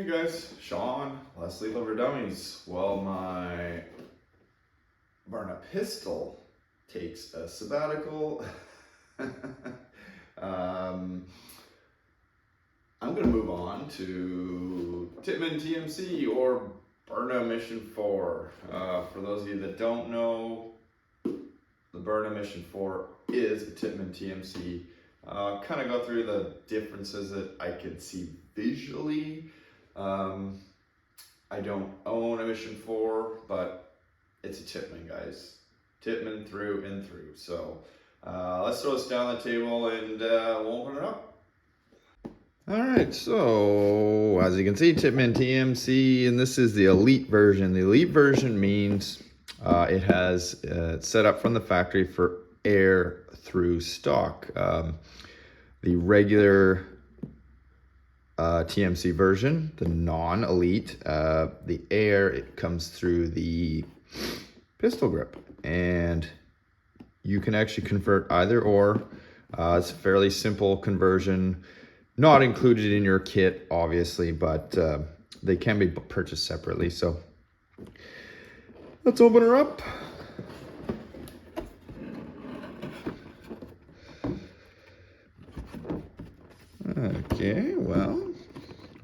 Hey guys, Sean, Leslie Liver Dummies. Well, my Byrna pistol takes a sabbatical. um, I'm going to move on to Tippmann TMC or Byrna Mission 4. For those of you that don't know, the Byrna Mission 4 is a Tippmann TMC. Kind of go through the differences that I can see visually. I don't own a Mission 4, but it's a Tippmann, guys. Tippmann through and through. So let's throw this down the table and we'll open it up. All right, so as you can see, Tippmann TMC, and this is the elite version. The elite version means it has set up from the factory for air through stock. The regular TMC version, the non-elite, the air, it comes through the pistol grip, and you can actually convert either or. It's a fairly simple conversion, not included in your kit, obviously, but they can be purchased separately. So let's open her up. Okay, well,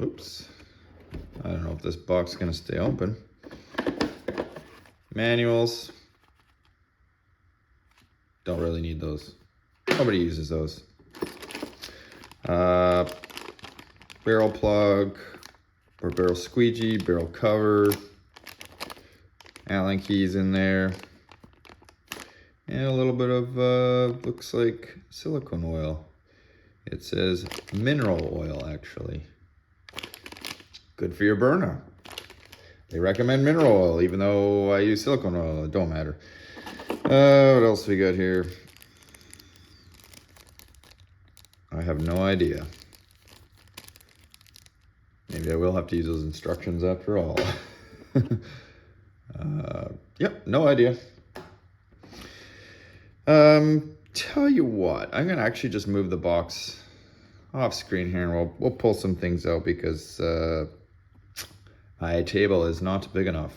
oops. I don't know if this box is going to stay open. Manuals. Don't really need those. Nobody uses those. Barrel plug or barrel squeegee, barrel cover. Allen keys in there. And a little bit of, looks like silicone oil. It says mineral oil, actually. Good for your burner. They recommend mineral oil, even though I use silicone oil. It don't matter. What else we got here? I have no idea. Maybe I will have to use those instructions after all. Yep, no idea. Tell you what, I'm gonna actually just move the box off screen here, and we'll pull some things out because my table is not big enough.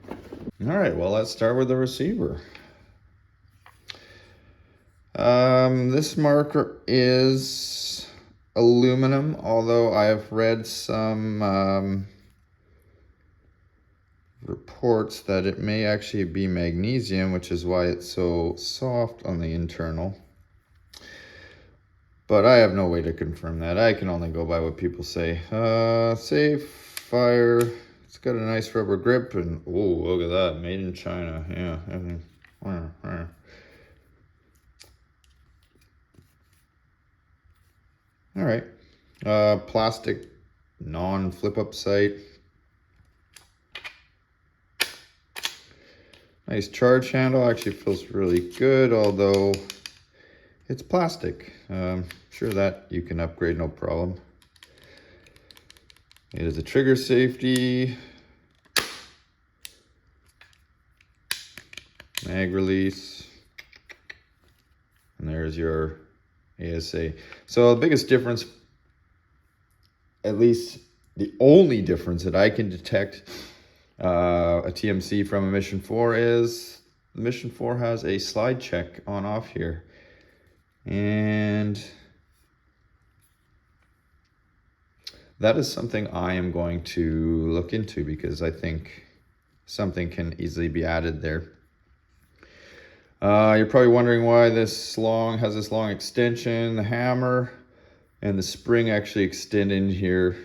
All right, well, let's start with the receiver. This marker is aluminum, although I've read some reports that it may actually be magnesium, which is why it's so soft on the internal. But I have no way to confirm that. I can only go by what people say. Safe, fire. It's got a nice rubber grip, and oh, look at that, made in China. Yeah. All right. Plastic non-flip-up sight. Nice charge handle. Actually feels really good, although it's plastic. Sure that you can upgrade, no problem. It is a trigger safety. Mag release. And there's your ASA. So the biggest difference, at least the only difference that I can detect a TMC from a Mission 4 is the Mission 4 has a slide check on off here. And that is something I am going to look into because I think something can easily be added there. You're probably wondering why this has this long extension. The hammer and the spring actually extend in here.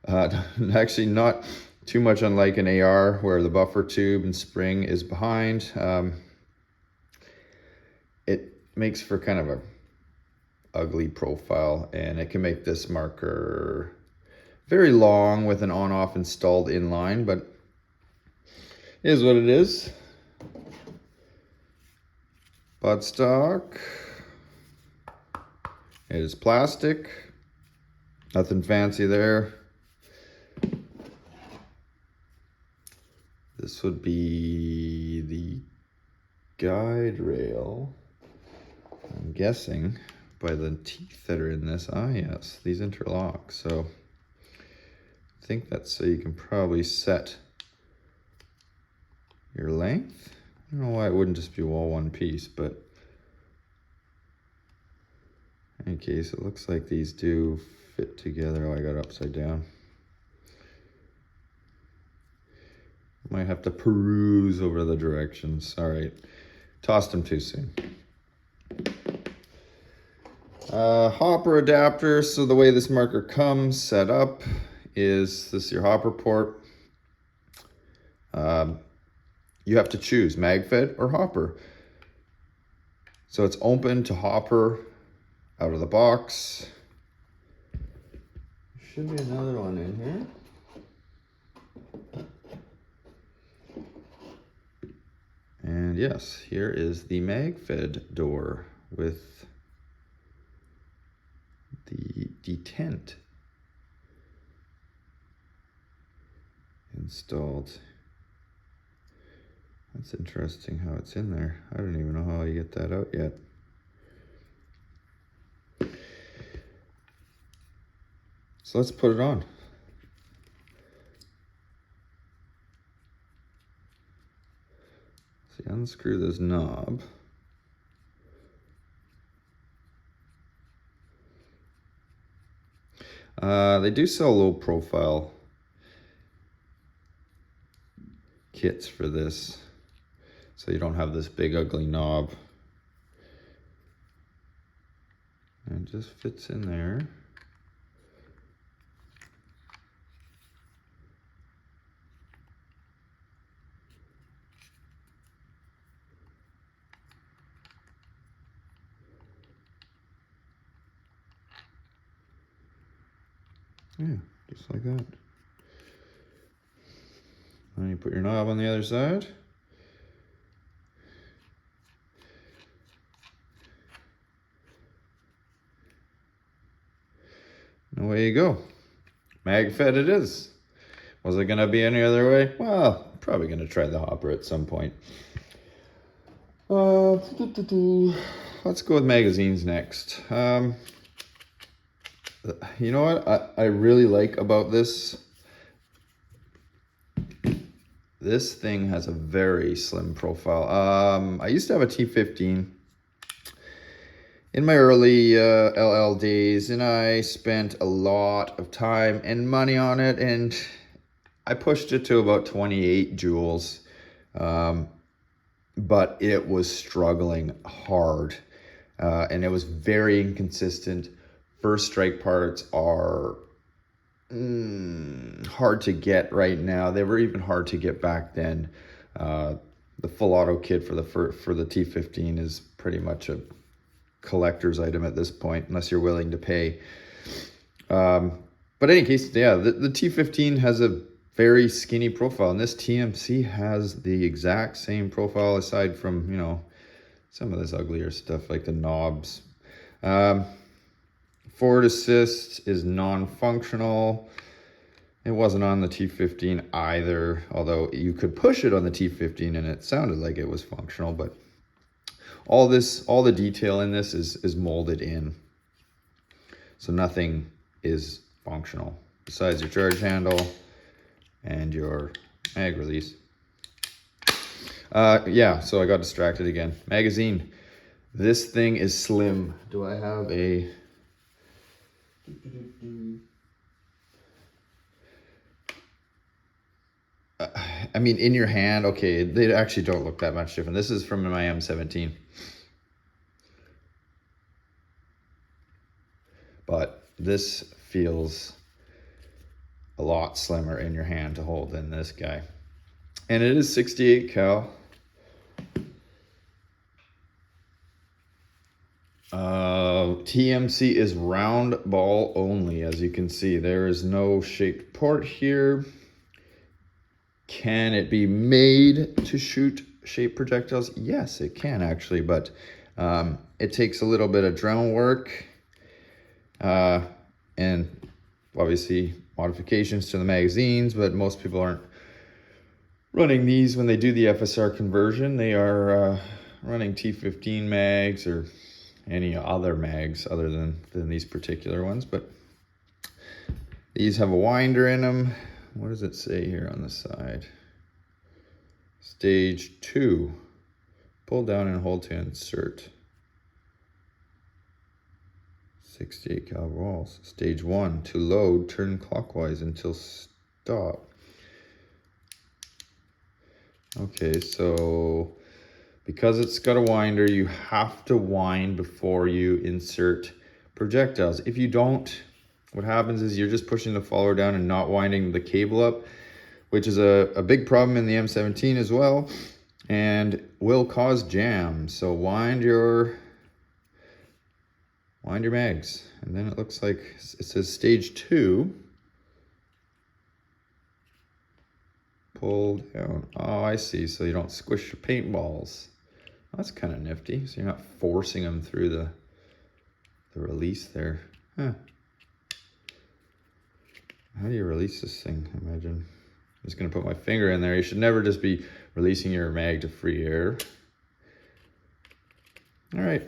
Actually not too much unlike an AR where the buffer tube and spring is behind. It makes for kind of a ugly profile, and it can make this marker very long with an on-off installed inline, but it is what it is. Buttstock. It is plastic. Nothing fancy there. This would be the guide rail, I'm guessing, by the teeth that are in this. Ah, yes, these interlock. So think that's so you can probably set your length. I don't know why it wouldn't just be all one piece, but in any case, it looks like these do fit together. Oh, I got it upside down. Might have to peruse over the directions. All right, tossed them too soon. Hopper adapter. So the way this marker comes set up is this is your hopper port. You have to choose MagFed or hopper. So it's open to hopper out of the box. There should be another one in here. And yes, here is the MagFed door with the detent installed. That's interesting how it's in there. I don't even know how you get that out yet. So let's put it on. So you unscrew this knob. They do sell low profile kits for this, so you don't have this big ugly knob. And it just fits in there. Yeah, just like that. Then you put your knob on the other side. And away you go. MagFed it is. Was it gonna be any other way? Well, probably gonna try the hopper at some point. Let's go with magazines next. You know what I really like about this? This thing has a very slim profile. I used to have a T15 in my early LL days, and I spent a lot of time and money on it, and I pushed it to about 28 joules, but it was struggling hard, and it was very inconsistent. First strike parts are hard to get right now. They were even hard to get back then. The full auto kit for the T15 is pretty much a collector's item at this point, unless you're willing to pay. But in any case, yeah, the T15 has a very skinny profile, and this TMC has the exact same profile, aside from, you know, some of this uglier stuff like the knobs. Forward assist is non-functional. It wasn't on the T15 either, although you could push it on the T15 and it sounded like it was functional, but all the detail in this is molded in. So nothing is functional besides your charge handle and your mag release. Yeah, so I got distracted again. Magazine. This thing is slim. Do I have a... I mean, in your hand, okay, they actually don't look that much different. This is from my M17. But this feels a lot slimmer in your hand to hold than this guy. And it is 68 cal. TMC is round ball only, as you can see. There is no shaped port here. Can it be made to shoot shaped projectiles? Yes, it can actually, but it takes a little bit of Dremel work and obviously modifications to the magazines, but most people aren't running these when they do the FSR conversion. They are running T15 mags or any other mags other than these particular ones. But These have a winder in them. What does it say here on the side? Stage 2. Pull down and hold to insert. 68 caliber walls. Stage 1. To load, turn clockwise until stop. Okay, so because it's got a winder, you have to wind before you insert projectiles. If you don't, what happens is you're just pushing the follower down and not winding the cable up, which is a big problem in the M17 as well, and will cause jams. So wind your mags. And then it looks like it says stage 2. Pull down. Oh, I see. So you don't squish your paintballs. That's kind of nifty. So you're not forcing them through the release there. Huh. How do you release this thing? Imagine. I'm just going to put my finger in there. You should never just be releasing your mag to free air. All right.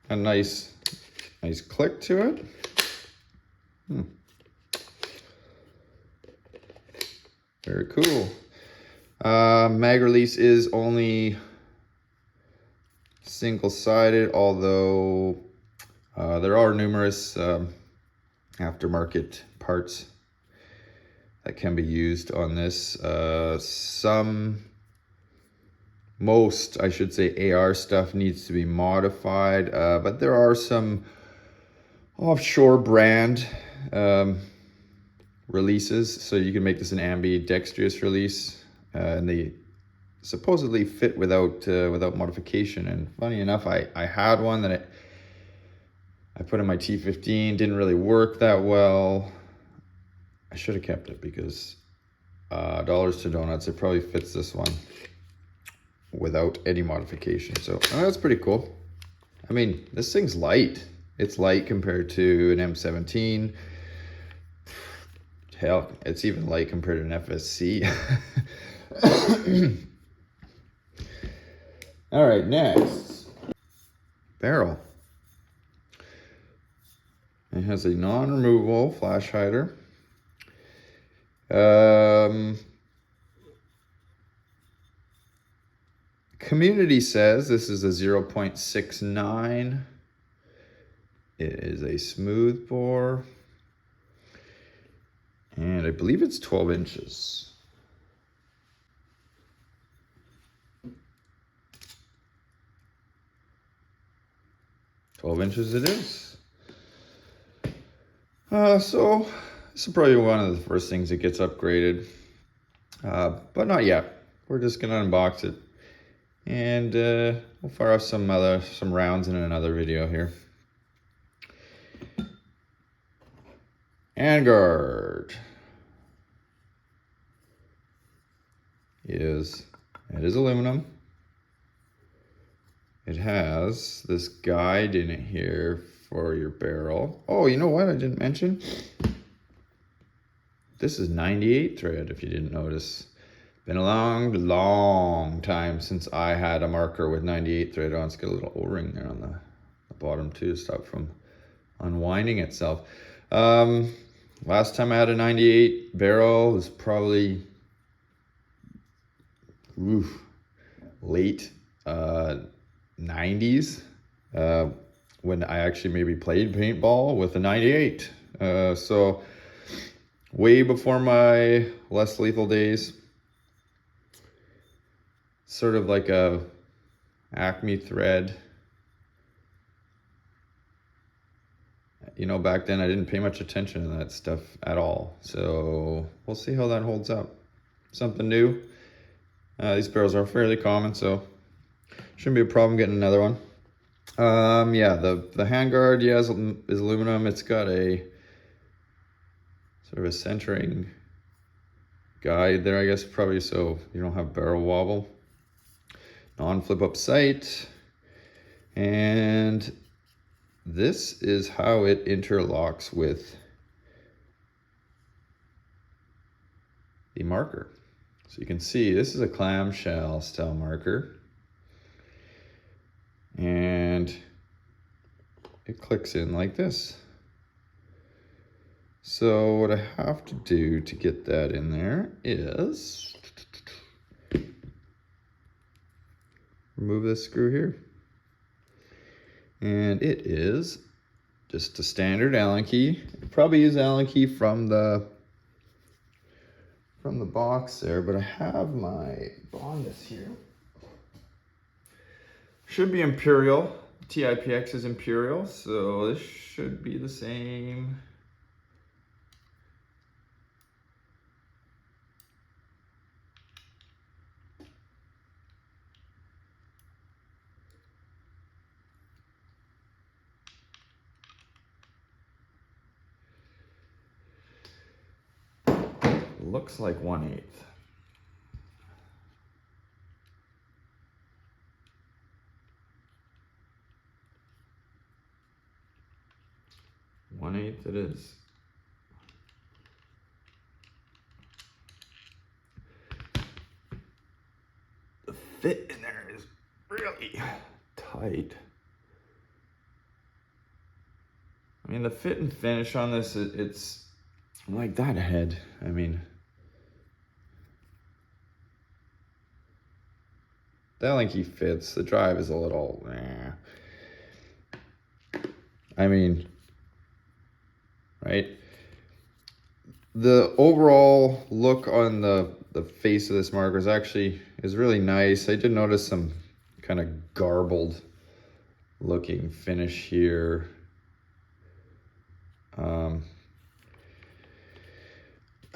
A nice click to it. Very cool. Mag release is only single-sided, although there are numerous aftermarket parts that can be used on this. Most, I should say, AR stuff needs to be modified, but there are some offshore brand releases, so you can make this an ambidextrous release, and they supposedly fit without modification. And funny enough, I had one that I put in my T15, didn't really work that well. I should have kept it because dollars to donuts, it probably fits this one without any modification. So that's pretty cool. I mean, this thing's light. It's light compared to an M17. Hell, it's even light compared to an FSC. All right, next. Barrel. It has a non-removable flash hider. Community says this is a 0.69. It is a smooth bore. And I believe it's 12 inches. It is. So this is probably one of the first things that gets upgraded. But not yet. We're just gonna unbox it. And we'll fire off some rounds in another video here. Handguard it is aluminum. It has this guide in it here for your barrel. Oh, you know what I didn't mention? This is 98 thread, if you didn't notice. Been a long time since I had a marker with 98 thread on. It's got a little O-ring there on the bottom too, to stop from unwinding itself. Last time I had a 98 barrel was probably late 90s, when I actually maybe played paintball with a 98. So way before my less lethal days. Sort of like a Acme thread. You know, back then I didn't pay much attention to that stuff at all. So we'll see how that holds up. Something new. These barrels are fairly common, so shouldn't be a problem getting another one. Yeah, the handguard, yeah, is aluminum. It's got a sort of a centering guide there, I guess, probably so you don't have barrel wobble. Non-flip up sight. And this is how it interlocks with the marker. So you can see this is a clamshell style marker. and it clicks in like this. So what I have to do to get that in there is remove this screw here. And it is just a standard Allen key. Probably use Allen key from the box there, but I have my Byrna here. Should be Imperial. TIPX is Imperial, so this should be the same. Looks like 1/8. One-eighth it is. The fit in there is really tight. I mean, the fit and finish on this, it's like that head. I mean, the Allen key fits. The drive is a little, I mean, right? The overall look on the face of this marker is really nice. I did notice some kind of garbled looking finish here.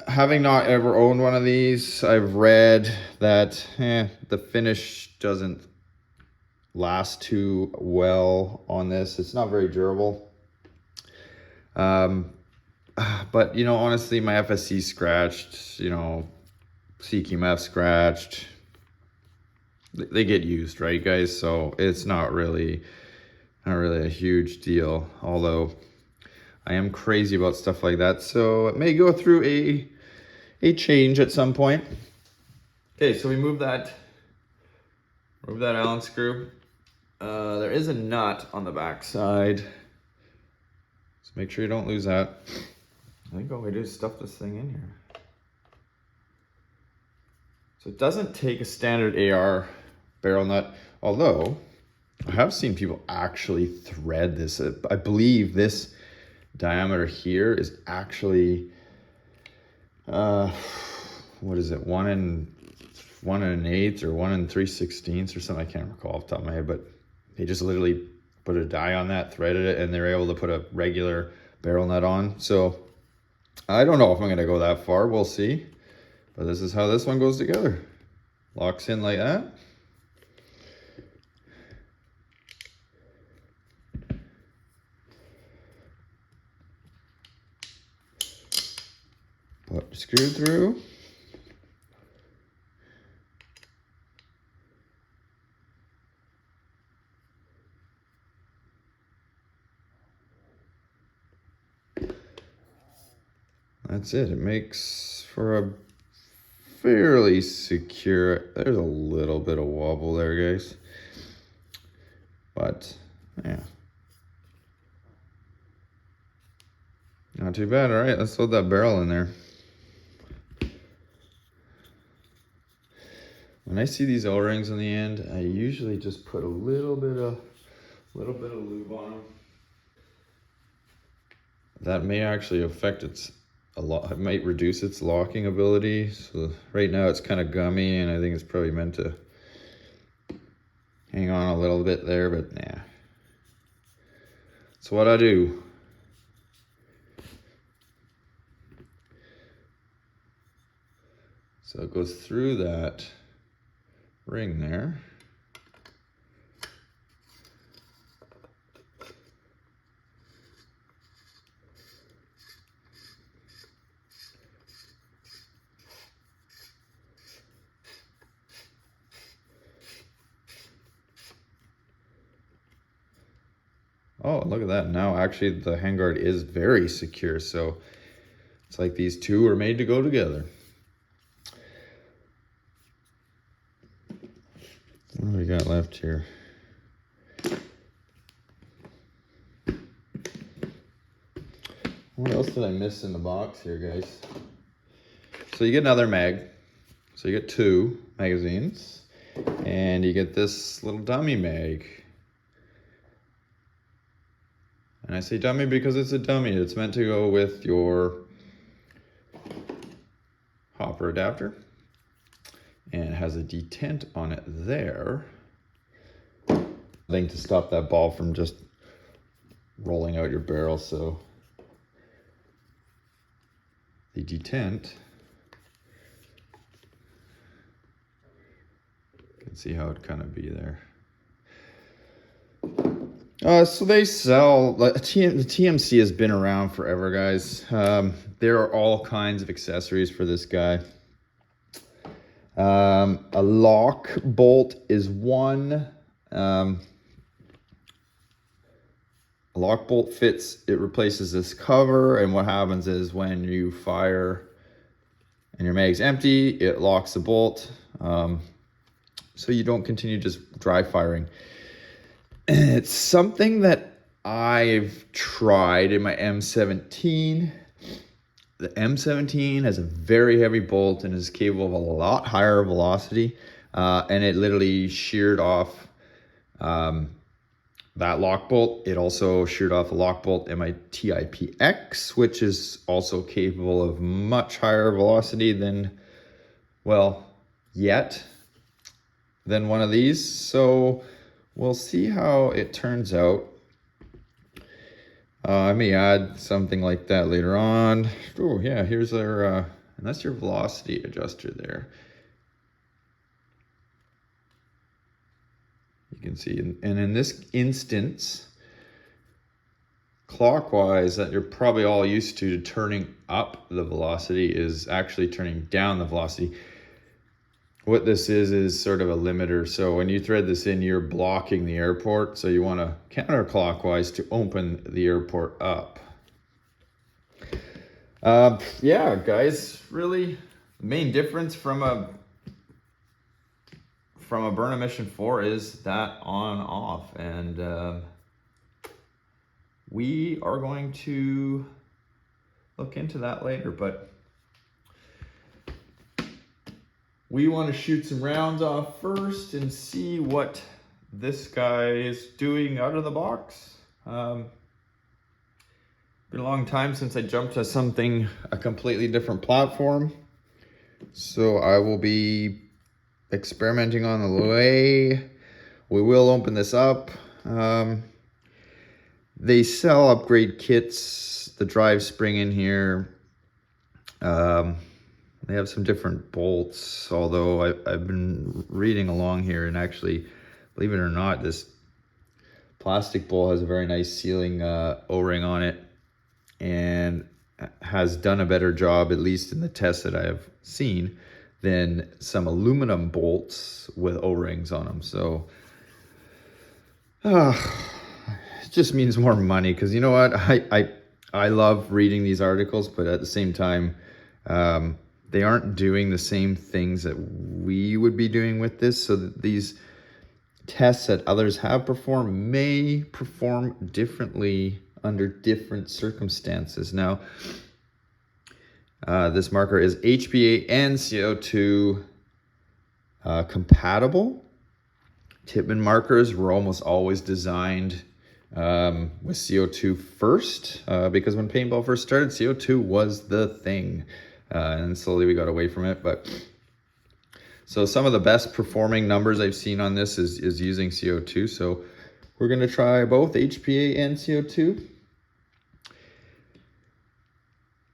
Having not ever owned one of these, I've read that the finish doesn't last too well on this. It's not very durable. But, you know, honestly, my FSC scratched, you know, CQMF scratched. They get used, right, guys? So it's not really a huge deal, although I am crazy about stuff like that. So it may go through a change at some point. Okay, so we move that Allen screw. There is a nut on the back side. So make sure you don't lose that. I think all we do is stuff this thing in here. So it doesn't take a standard AR barrel nut, although I have seen people actually thread this. I believe this diameter here is actually, what is it, 1 1/8 or 1 3/16 or something. I can't recall off the top of my head, but they just literally put a die on that, threaded it, and they're able to put a regular barrel nut on. So I don't know if I'm gonna go that far, we'll see. But this is how this one goes together. Locks in like that. Put the screw through. That's it. It makes for a fairly secure. There's a little bit of wobble there, guys. But yeah, not too bad. All right, let's load that barrel in there. When I see these O-rings on the end, I usually just put a little bit of lube on them. That may actually affect it might reduce its locking ability. So right now it's kind of gummy, and I think it's probably meant to hang on a little bit there, but nah. So what I do, so it goes through that ring there. Oh, look at that. Now actually the handguard is very secure. So it's like these two are made to go together. What do we got left here? What else did I miss in the box here, guys? So you get another mag. So you get 2 magazines. And you get this little dummy mag. And I say dummy because it's a dummy. It's meant to go with your hopper adapter. And it has a detent on it there. Thing to stop that ball from just rolling out your barrel. So the detent, you can see how it kind of be there. So they sell, the TMC has been around forever, guys. There are all kinds of accessories for this guy. A lock bolt is one. A lock bolt fits, it replaces this cover, and what happens is when you fire and your mag's empty, it locks the bolt, so you don't continue just dry firing. It's something that I've tried in my M17. The M17 has a very heavy bolt and is capable of a lot higher velocity, and it literally sheared off that lock bolt. It also sheared off a lock bolt in my TIPX, which is also capable of much higher velocity than, well, than one of these. So we'll see how it turns out. I may add something like that later on. Oh yeah, here's our, and that's your velocity adjuster there. You can see, and in this instance, clockwise, that you're probably all used to turning up the velocity is actually turning down the velocity. What this is sort of a limiter. So when you thread this in, you're blocking the airport. So you want to counterclockwise to open the airport up. Yeah, guys, really the main difference from a Byrna Mission 4 is that on off, and we are going to look into that later, but we want to shoot some rounds off first and see what this guy is doing out of the box. Been a long time since I jumped to a completely different platform, so I will be experimenting on the way. We will open this up. They sell upgrade kits, the drive spring in here. They have some different bolts, although I've been reading along here, and actually, believe it or not, this plastic bolt has a very nice sealing O-ring on it, and has done a better job, at least in the tests that I have seen, than some aluminum bolts with O-rings on them. So it just means more money, because you know what, I love reading these articles, but at the same time, they aren't doing the same things that we would be doing with this. So that these tests that others have performed may perform differently under different circumstances. Now, this marker is HPA and CO2 compatible. Tippmann markers were almost always designed with CO2 first, because when paintball first started, CO2 was the thing, and slowly we got away from it. But so some of the best performing numbers I've seen on this is using CO2. So we're going to try both HPA and CO2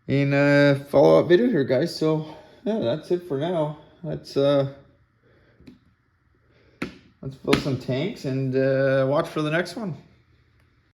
in a follow-up video here, guys. So yeah, that's it for now. Let's fill some tanks and watch for the next one.